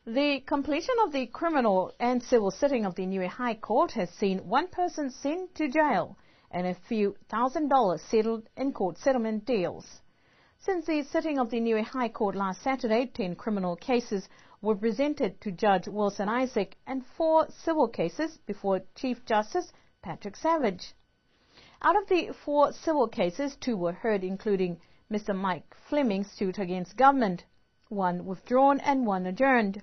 The completion of the criminal and civil sitting of the Niue High Court has seen one person sent to jail and a few $1,000 settled in court settlement deals. Since the sitting of the Niue High Court last Saturday, 10 criminal cases were presented to Judge Wilson Isaac and 4 civil cases before Chief Justice Patrick Savage. Out of the 4 civil cases, 2 were heard, including Mr. Mike Fleming's suit against government, 1 withdrawn and 1 adjourned.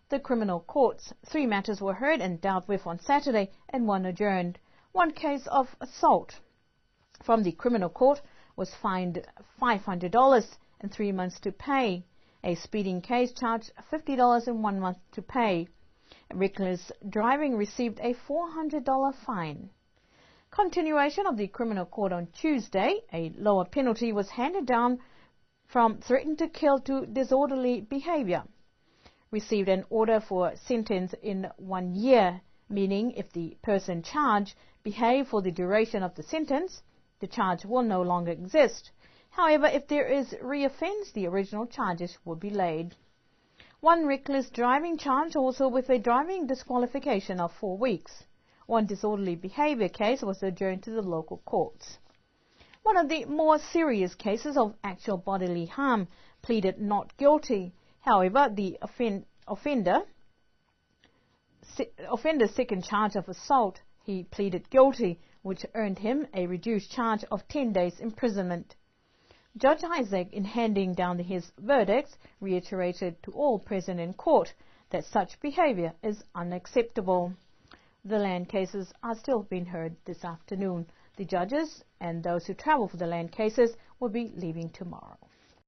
The criminal courts, 3 matters were heard and dealt with on Saturday and 1 adjourned. 1 case of assault from the criminal court was fined $500 and 3 months to pay. A speeding case charged $50 and 1 month to pay. Reckless driving received a $400 fine. Continuation of the criminal court on Tuesday, a lower penalty was handed down from threatened to kill to disorderly behavior. Received an order for sentence in 1 year, meaning if the person charged behaved for the duration of the sentence, the charge will no longer exist. However, if there is reoffence, the original charges will be laid. 1 reckless driving charge, also with a driving disqualification of 4 weeks. 1 disorderly behavior case was adjourned to the local courts. One of the more serious cases of actual bodily harm pleaded not guilty. However, the offender's second charge of assault, he pleaded guilty, which earned him a reduced charge of 10 days imprisonment. Judge Isaac, in handing down his verdicts, reiterated to all present in court that such behavior is unacceptable. The land cases are still being heard this afternoon. The judges and those who travel for the land cases will be leaving tomorrow.